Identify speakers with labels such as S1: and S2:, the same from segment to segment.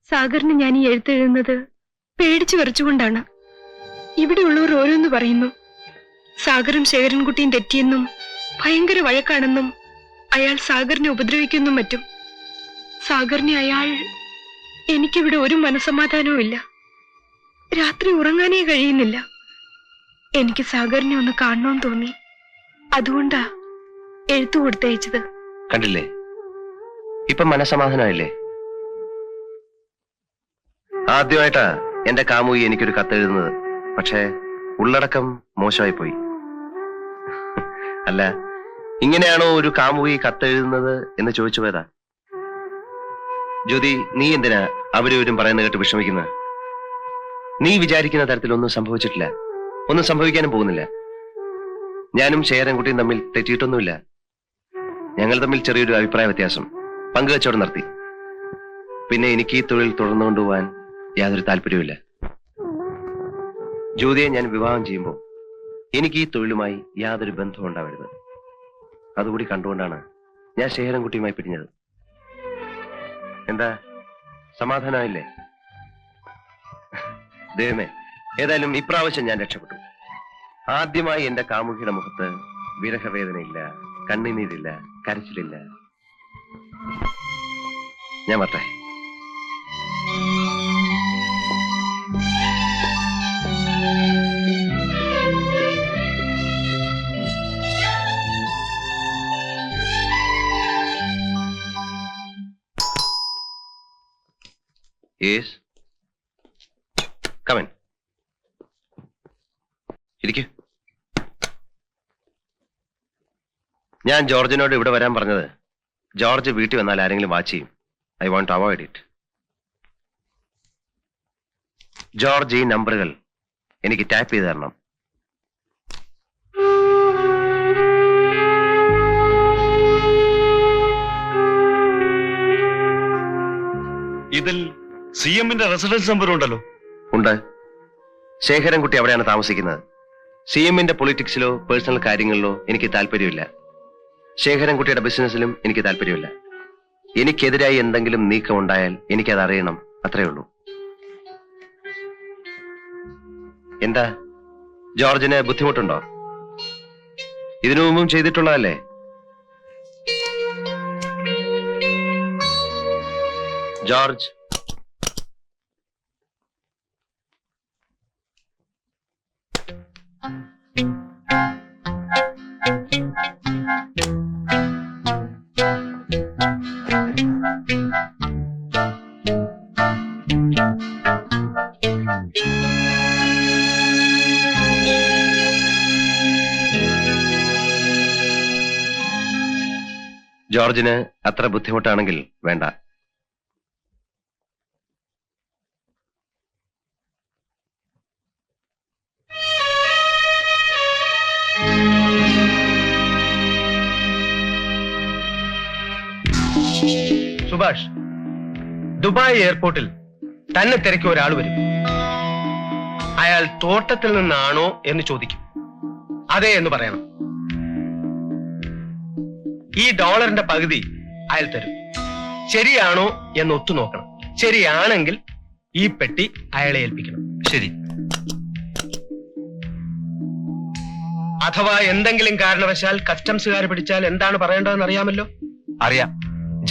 S1: സാഗറിന് ഞാൻ ഈ എഴുത്തെഴുതുന്നത് പേടിച്ചു വിറച്ചുകൊണ്ടാണ്. ഇവിടെയുള്ളവർ ഓരോന്ന് പറയുന്നു. സാഗറും ശേഖരൻകുട്ടിയും തെറ്റിയെന്നും ഭയങ്കര വഴക്കാണെന്നും അയാൾ സാഗറിനെ ഉപദ്രവിക്കുന്നും മറ്റും. സാഗറിനെ അയാൾ... എനിക്കിവിടെ ഒരു മനസമാധാനവും ഇല്ല. രാത്രി ഉറങ്ങാനേ കഴിയുന്നില്ല. എനിക്ക് സാഗറിനെ ഒന്ന് കാണണമെന്ന് തോന്നി. അതുകൊണ്ടാ എഴുത്തു കൊടുത്തയച്ചത്.
S2: കണ്ടില്ലേ, ഇപ്പൊ മനസമാധാനമായില്ലേ? ആദ്യമായിട്ടാ എന്റെ കാമുകി എനിക്കൊരു കത്തെഴുതുന്നത്. പക്ഷേ ഉള്ളടക്കം മോശമായി പോയി. അല്ല, ഇങ്ങനെയാണോ ഒരു കാമുകി കത്തെഴുതുന്നത് എന്ന് ചോദിച്ചു പോയതാ. ജ്യോതി, നീ എന്തിനാ അവരും പറയുന്ന കേട്ട് വിഷമിക്കുന്നത്? നീ വിചാരിക്കുന്ന തരത്തിലൊന്നും സംഭവിച്ചിട്ടില്ല, ഒന്നും സംഭവിക്കാനും പോകുന്നില്ല. ഞാനും ശേഖരൻകുട്ടിയും തമ്മിൽ തെറ്റിയിട്ടൊന്നുമില്ല. ഞങ്ങൾ തമ്മിൽ ചെറിയൊരു അഭിപ്രായ വ്യത്യാസം, പങ്കുവെച്ചോടെ നിർത്തി. പിന്നെ എനിക്ക് ഈ തൊഴിൽ തുടർന്നു കൊണ്ടുപോകാൻ യാതൊരു താല്പര്യവുമില്ല. ജ്യോതിയെ ഞാൻ വിവാഹം ചെയ്യുമ്പോൾ എനിക്ക് ഈ തൊഴിലുമായി യാതൊരു ബന്ധവും ഉണ്ടാവരുത്. അതുകൂടി കണ്ടുകൊണ്ടാണ് ഞാൻ ശേഖരൻകുട്ടിയുമായി പിരിഞ്ഞത്. എന്താ, സമാധാനമായില്ലേ? ദൈവമേ, ഏതായാലും ഇപ്രാവശ്യം ഞാൻ രക്ഷപ്പെട്ടു. ആദ്യമായി എന്റെ കാമുകിയുടെ മുഖത്ത് വിരഹവേദനയില്ല, കണ്ണുനീരില്ല, കരച്ചിലില്ല. ഞാൻ വട്ടെ. Yes. Come in. ഇരിക്കൂ. ഞാൻ ജോർജിനോട് ഇവിടെ വരാൻ പറഞ്ഞത്, ജോർജ് വീട്ടിൽ വന്നാൽ ആരെങ്കിലും വാച്ച് ചെയ്യും. I want to avoid it. George ഈ നമ്പറുകൾ എനിക്ക് ടാപ്പ് ചെയ്ത് തരണം.
S3: ഇതിൽ CM-ന്റെ റെസിഡൻസ് നമ്പർ ഉണ്ടല്ലോ.
S2: ഉണ്ട്. ശേഖരൻകുട്ടി അവിടെയാണ് താമസിക്കുന്നത്. CM-ന്റെ പൊളിറ്റിക്സിലോ പേഴ്സണൽ കാര്യങ്ങളിലോ എനിക്ക് താല്പര്യമില്ല. ശേഖരൻകുട്ടിയുടെ ബിസിനസ്സിലും എനിക്ക് താല്പര്യമില്ല. എനിക്കെതിരായി എന്തെങ്കിലും നീക്കം ഉണ്ടായാൽ എനിക്കത് അറിയണം, അത്രേ ഉള്ളൂ. എന്താ, ജോർജിന് ബുദ്ധിമുട്ടുണ്ടോ? ഇതിനു മുമ്പും ചെയ്തിട്ടുള്ളതല്ലേ? ജോർജ്, ജോർജിന് അത്ര ബുദ്ധിമുട്ടാണെങ്കിൽ വേണ്ട.
S4: സുഭാഷ്, ദുബായ് എയർപോർട്ടിൽ തന്നെ തിരക്കി ഒരാൾ വരും. അയാൾ തോട്ടത്തിൽ നിന്നാണോ എന്ന് ചോദിക്കും. അതെ എന്ന് പറയണം. ഈ ഡോളറിന്റെ പകുതി അയാൾ തരും. ശരിയാണോ എന്ന് ഒത്തുനോക്കണം. ശരിയാണെങ്കിൽ ഈ പെട്ടി അയാളെ ഏൽപ്പിക്കണം.
S3: ശരി.
S4: അഥവാ എന്തെങ്കിലും കാരണവശാൽ കസ്റ്റംസുകാർ പിടിച്ചാൽ എന്താണ് പറയേണ്ടതെന്ന് അറിയാമല്ലോ?
S3: അറിയാം.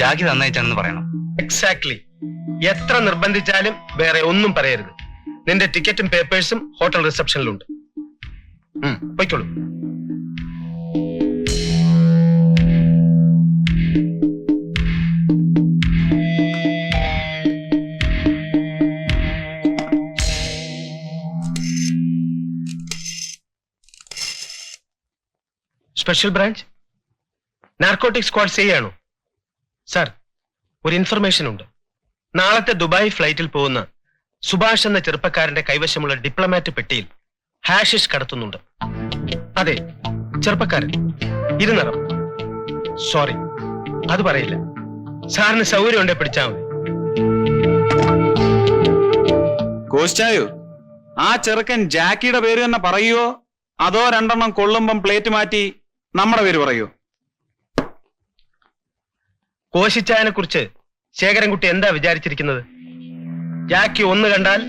S3: ജാക്കി തന്നയച്ചാണെന്ന് പറയണം.
S4: എക്സാക്ട്ലി. എത്ര നിർബന്ധിച്ചാലും വേറെ ഒന്നും പറയരുത്. നിന്റെ ടിക്കറ്റും പേപ്പേഴ്സും ഹോട്ടൽ റിസപ്ഷനിലുണ്ട്. പൊയ്ക്കോളൂ. സ്പെഷ്യൽ ബ്രാഞ്ച് നാർക്കോട്ടിക് സ്ക്വാഡ് ചെയ്യാണോ? സർ, ഒരു ഇൻഫർമേഷൻ ഉണ്ട്. നാളത്തെ ദുബായ് ഫ്ലൈറ്റിൽ പോകുന്ന സുഭാഷ് എന്ന ചെറുപ്പക്കാരന്റെ കൈവശമുള്ള ഡിപ്ലോമാറ്റ് പെട്ടിയിൽ ഹാഷിഷ് കടത്തുന്നുണ്ട്. അതെ, ചെറുപ്പക്കാരൻ, ഇരുനിറം. സോറി, അത് പറയില്ല. സാറിന് സൗകര്യം ഉണ്ടെ പിടിച്ചാൽ മതി.
S5: കോസ്റ്റായോ, ആ ചെറുക്കൻ ജാക്കിയുടെ പേര് തന്നെ പറയുവോ അതോ രണ്ടെണ്ണം കൊള്ളുമ്പം പ്ലേറ്റ് മാറ്റി നമ്മുടെ പേര് പറയൂ?
S4: കോശിച്ചായനെ കുറിച്ച് ശേഖരൻകുട്ടി എന്താ വിചാരിച്ചിരിക്കുന്നത്? ജാക്കി 1 കണ്ടാൽ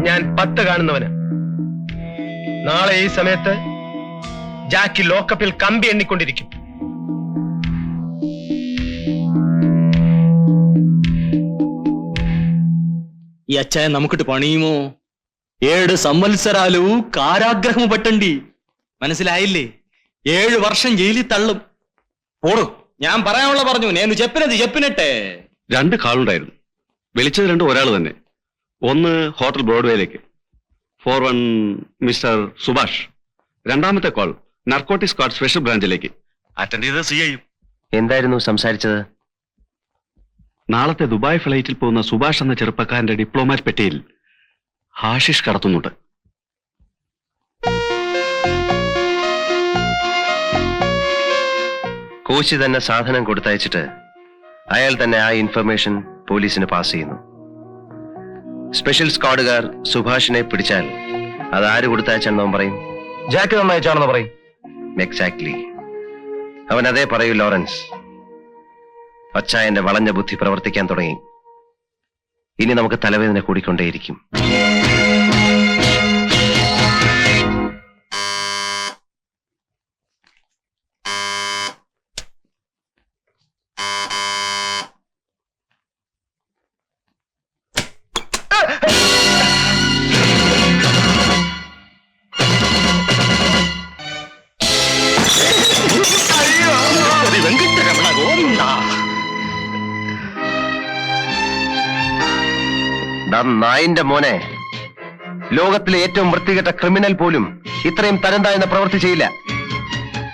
S4: ഞാൻ 10 കാണുന്നവന്. നാളെ ഈ സമയത്ത് ജാക്കി ലോക്കപ്പിൽ കമ്പി എണ്ണിക്കൊണ്ടിരിക്കും.
S6: ఈ అచ్చాయ നമുക്കിട്ട് പണിയുമോ? 7 സംവത്സരാലു കാരാഗ്രഹം പറ്റണ്ടി. മനസ്സിലായില്ലേ? 7 വർഷം ജയിലിൽ തള്ളും. പോടു, ഞാൻ പറയാനുള്ള പറഞ്ഞു. నేను చెప్పినట్టే.
S3: 2 കാളുണ്ടായിരുന്നു. വിളിച്ചത് 2 ഒരാൾ തന്നെ. ഒന്ന് ഹോട്ടൽ ബ്രോഡ്വേയിലേക്ക്, 41 മിസ്റ്റർ സുഭാഷ്. രണ്ടാമത്തെ കോൾ നർക്കോട്ടിക് സ്ക്വാഡ് സ്പെഷ്യൽ ബ്രാഞ്ചിലേക്ക്. അറ്റൻഡ് ചെയ്ത CI.
S2: എന്തായിരുന്നു സംസാരിച്ചത്?
S3: നാളത്തെ ദുബായ് ഫ്ലൈറ്റിൽ പോകുന്ന സുഭാഷ് എന്ന ചെറുപ്പക്കാരന്റെ ഡിപ്ലോമാറ്റ് പെട്ടിയിൽ ഹാഷിഷ് കടത്തുന്നുണ്ട്.
S2: കോശി തന്നെ സാധനം കൊടുത്തയച്ചിട്ട് അയാൾ തന്നെ ആ ഇൻഫർമേഷൻ പോലീസിന് പാസ് ചെയ്യുന്നു. സ്പെഷ്യൽ സ്ക്വാഡുകാർ സുഭാഷിനെ പിടിച്ചാൽ അത് ആര് കൊടുത്തയച്ചാണെന്ന് അവൻ പറയും?
S4: ജാക്കി നന്നയച്ചാണെന്ന് പറയും.
S2: എക്സാക്ട്ലി. അവൻ അതേ പറയൂ ലോറൻസ്. അച്ചായന്റെ വളഞ്ഞ ബുദ്ധി പ്രവർത്തിക്കാൻ തുടങ്ങി. ഇനി നമുക്ക് തലവേദന കൂടിക്കൊണ്ടേയിരിക്കും. നായിന്റെ മോനെ, ലോകത്തിലെ ഏറ്റവും വൃത്തികെട്ട ക്രിമിനൽ പോലും ഇത്രയും തരം താഴ്ന്ന പ്രവൃത്തി ചെയ്യില്ല.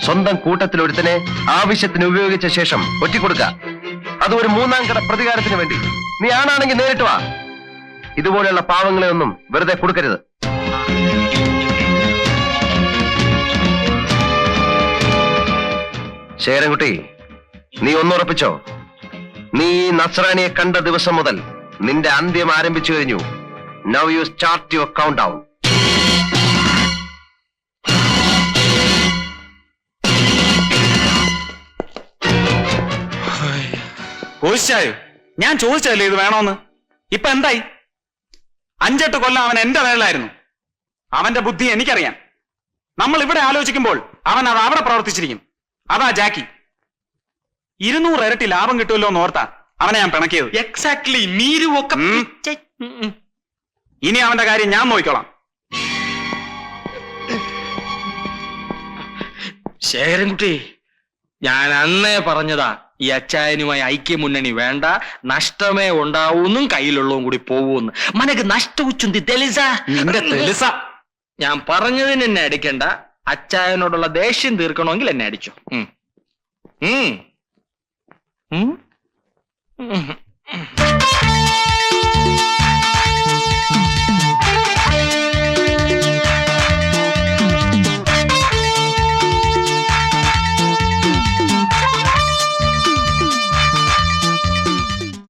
S2: സ്വന്തം കൂട്ടത്തിൽ ഒരുത്തനെ ആവശ്യത്തിന് ഉപയോഗിച്ച ശേഷം ഒറ്റിക്കൊടുക്ക. അത് ഒരു 3ാം കട പ്രതികാരത്തിന് വേണ്ടി. നീ ആണാണെങ്കിൽ നേരിട്ട് വാ. ഇതുപോലെയുള്ള പാവങ്ങളെ ഒന്നും വെറുതെ കൊടുക്കരുത്. ശേരൻകുട്ടി, നീ ഒന്നുറപ്പിച്ചോ, നീ ഈ നസ്രാണിയെ കണ്ട ദിവസം മുതൽ നിന്റെ അന്ത്യം ആരംഭിച്ചു കഴിഞ്ഞു. Now you start your countdown.
S5: കോശിച്ചായോ, ഞാൻ ചോദിച്ചല്ലേ ഇത് വേണോന്ന്. ഇപ്പൊ എന്തായി? 5-8 കൊല്ലം അവൻ എന്റെ മേളിലായിരുന്നു. അവന്റെ ബുദ്ധി എനിക്കറിയാം. നമ്മൾ ഇവിടെ ആലോചിക്കുമ്പോൾ അവൻ അത് അവിടെ പ്രവർത്തിച്ചിരിക്കും. അതാ ജാക്കി. 200 ഇരട്ടി ലാഭം കിട്ടുമല്ലോ എന്ന് ഓർത്താ അവനെ ഞാൻ പിണക്കിയത്.
S6: എക്സാക്ട്ലി. നീരു ഒക്കെ
S5: ഇനി അവന്റെ കാര്യം ഞാൻ നോക്കിക്കോളാം.
S6: ശേഖരൻകുട്ടി, ഞാൻ അന്നേ പറഞ്ഞതാ ഈ അച്ചായനുമായി ഐക്യമുന്നണി വേണ്ട, നഷ്ടമേ ഉണ്ടാവൂന്നും കയ്യിലുള്ളതും കൂടി പോവൂന്ന്. മനക്ക് നഷ്ടവുച്ചുന്തി തെളിസ.
S5: നിന്റെ തെളിസ.
S6: ഞാൻ പറഞ്ഞതിന് എന്നെ അടിക്കണ്ട. അച്ചായനോടുള്ള ദേഷ്യം തീർക്കണമെങ്കിൽ എന്നെ അടിച്ചു. ഉം